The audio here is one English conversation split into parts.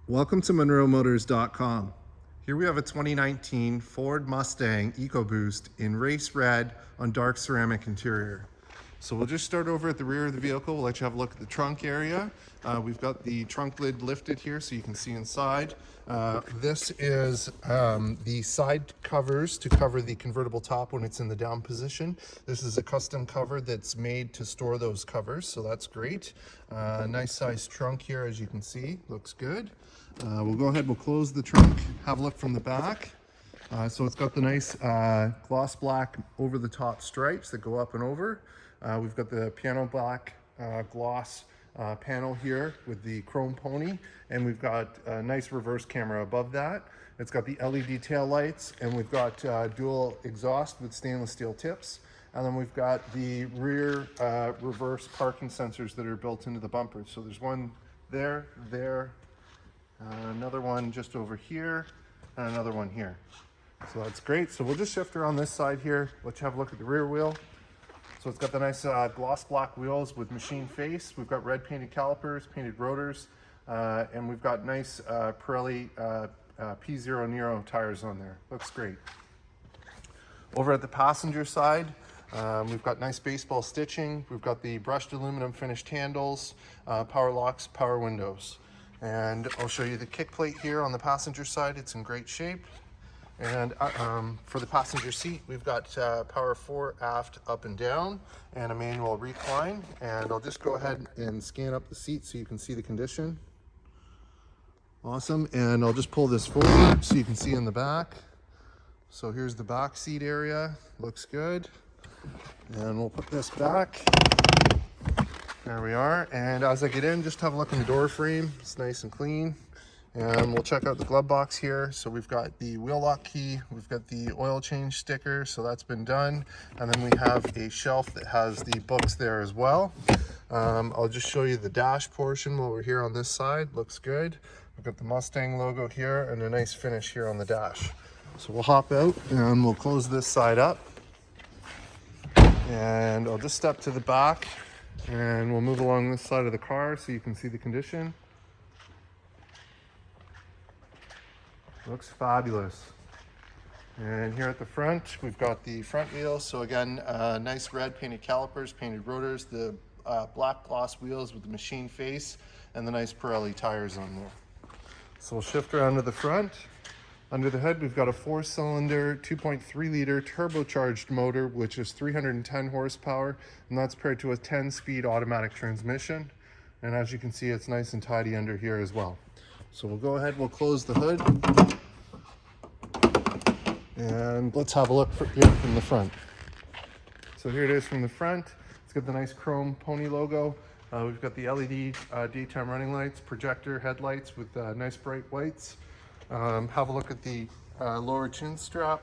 Welcome to MonroeMotors.com. Here we have a 2019 Ford Mustang EcoBoost in race red on dark ceramic interior. So we'll just start over at the rear of the vehicle. We'll let you have a look at the trunk area. We've got the trunk lid lifted here so you can see inside. This is the side covers to cover the convertible top when it's in the down position. This is a custom cover that's made to store those covers, so that's great. Nice size trunk here, as you can see, looks good. We'll go ahead, we'll close the trunk, have a look from the back. So it's got the nice gloss black over the top stripes that go up and over. We've got the piano black gloss panel here with the chrome pony, and we've got a nice reverse camera above that. It's got the LED tail lights, and we've got dual exhaust with stainless steel tips. And then we've got the rear reverse parking sensors that are built into the bumpers. So there's one there, another one just over here, and another one here. So that's great. So we'll just shift around this side here, let you have a look at the rear wheel. So it's got the nice gloss black wheels with machine face. We've got red painted calipers, painted rotors, and we've got nice Pirelli P0 Nero tires on there. Looks great. Over at the passenger side, we've got nice baseball stitching. We've got the brushed aluminum finished handles, power locks, power windows. And I'll show you the kick plate here on the passenger side. It's in great shape. And for the passenger seat, we've got power fore, aft, up and down, and a manual recline. And I'll just go ahead and scan up the seat so you can see the condition. Awesome. And I'll just pull this forward so you can see in the back. So here's the back seat area. Looks good. And we'll put this back. There we are. And as I get in, just have a look in the door frame. It's nice and clean. And we'll check out the glove box here. So we've got the wheel lock key, we've got the oil change sticker, so that's been done. And then we have a shelf that has the books there as well. I'll just show you the dash portion while we're here on this side. Looks good. We've got the Mustang logo here and a nice finish here on the dash. So we'll hop out and we'll close this side up. And I'll just step to the back and we'll move along this side of the car so you can see the condition. Looks fabulous. And here at the front, we've got the front wheels. So again, nice red painted calipers, painted rotors, the black gloss wheels with the machine face, and the nice Pirelli tires on there. So we'll shift around to the front. Under the hood, we've got a 4-cylinder, 2.3 liter turbocharged motor, which is 310 horsepower, and that's paired to a 10-speed automatic transmission. And as you can see, it's nice and tidy under here as well. So we'll go ahead, we'll close the hood. And let's have a look here from the front. So here it is from the front. It's got the nice chrome pony logo. We've got the LED daytime running lights, projector headlights with nice bright whites. Have a look at the lower chin strap.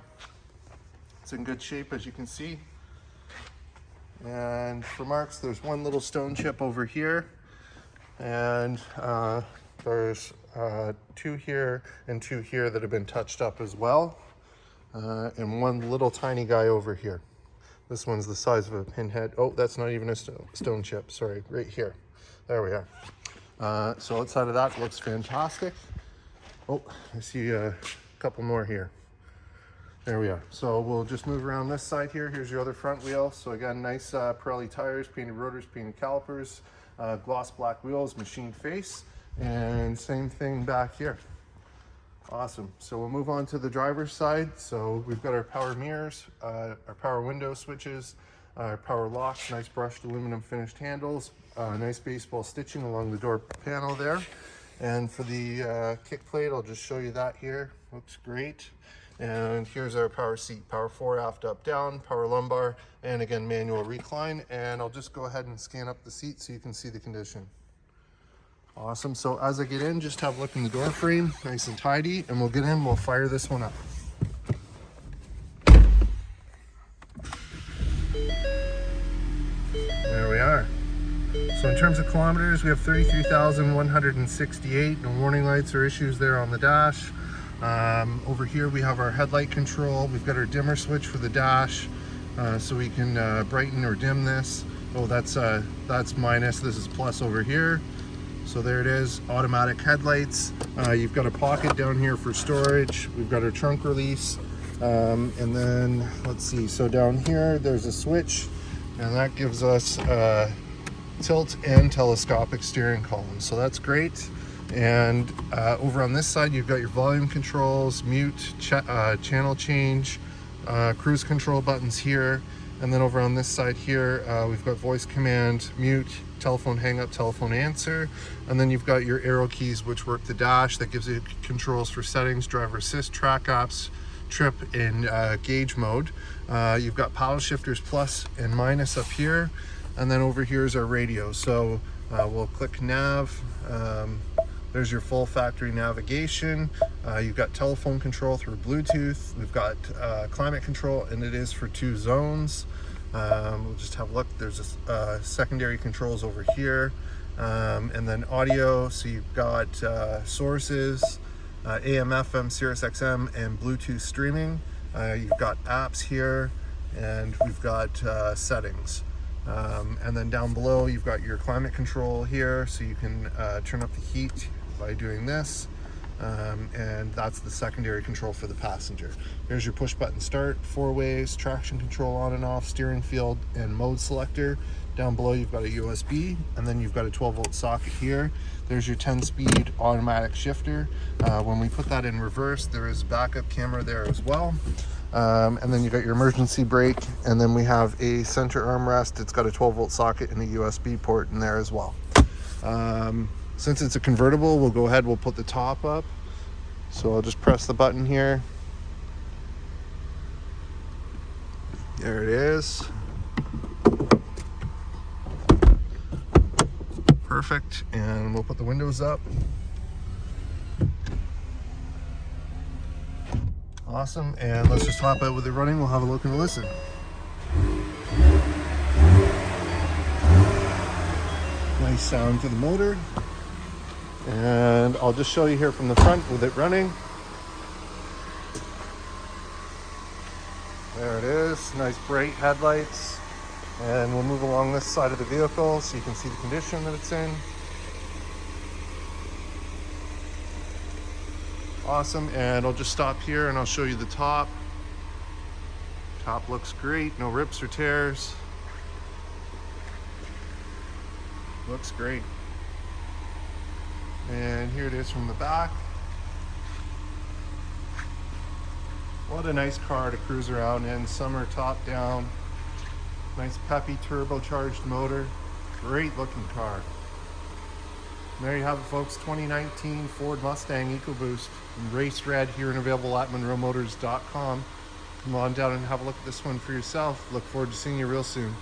It's in good shape, as you can see. And for marks, there's one little stone chip over here. And there's two here and two here that have been touched up as well. And one little tiny guy over here. This one's the size of a pinhead. Oh, that's not even a stone chip, sorry, right here. There we are. So outside of that, looks fantastic. Oh, I see a couple more here. There we are. So we'll just move around this side here. Here's your other front wheel. So again, nice Pirelli tires, painted rotors, painted calipers, gloss black wheels, machine face, and same thing back here. Awesome. So we'll move on to the driver's side. So we've got our power mirrors, our power window switches, our power locks, nice brushed aluminum finished handles, nice baseball stitching along the door panel there. And for the kick plate, I'll just show you that here. Looks great. And here's our power seat, power fore, aft, up, down, power lumbar, and again, manual recline. And I'll just go ahead and scan up the seat so you can see the condition. Awesome. So as I get in, just have a look in the door frame, nice and tidy, and we'll get in, we'll fire this one up. There we are. So in terms of kilometers, we have 33,168. No warning lights or issues there on the dash. Over here we have our headlight control. We've got our dimmer switch for the dash, so we can brighten or dim this. Oh, that's minus. This is plus over here. So there it is, automatic headlights. You've got a pocket down here for storage. We've got our trunk release. And then let's see, so down here there's a switch, and that gives us tilt and telescopic steering column, so that's great. And over on this side you've got your volume controls, mute, channel change, cruise control buttons here. And then over on this side here we've got voice command, mute, telephone hang up, telephone answer. And then you've got your arrow keys which work the dash. That gives you controls for settings, driver assist, track apps, trip, and gauge mode. You've got paddle shifters plus and minus up here, and then over here is our radio. So we'll click nav. There's your full factory navigation. You've got telephone control through Bluetooth. We've got climate control, and it is for 2 zones. We'll just have a look. There's secondary controls over here, and then audio. So you've got sources, AM, FM, Sirius XM, and Bluetooth streaming. You've got apps here, and we've got settings. And then down below you've got your climate control here, so you can turn up the heat by doing this, and that's the secondary control for the passenger. Here's your push button start, 4 ways, traction control on and off, steering field, and mode selector. Down below you've got a USB, and then you've got a 12-volt socket here. There's your 10-speed automatic shifter. When we put that in reverse, there is a backup camera there as well. And then you got your emergency brake, and then we have a center armrest. It's got a 12-volt socket and a USB port in there as well. Since it's a convertible, we'll go ahead, we'll put the top up. So I'll just press the button here. There it is. Perfect, and we'll put the windows up. Awesome, and let's just hop out with it running. We'll have a look and a listen. Nice sound to the motor. And I'll just show you here from the front with it running. There it is, nice bright headlights. And we'll move along this side of the vehicle so you can see the condition that it's in. Awesome, and I'll just stop here and I'll show you the top. Top looks great, no rips or tears. Looks great. And here it is from the back. What a nice car to cruise around in, summer top down. Nice peppy turbocharged motor. Great looking car. And there you have it, folks, 2019 Ford Mustang EcoBoost in race red, here and available at MonroeMotors.com. Come on down and have a look at this one for yourself. Look forward to seeing you real soon.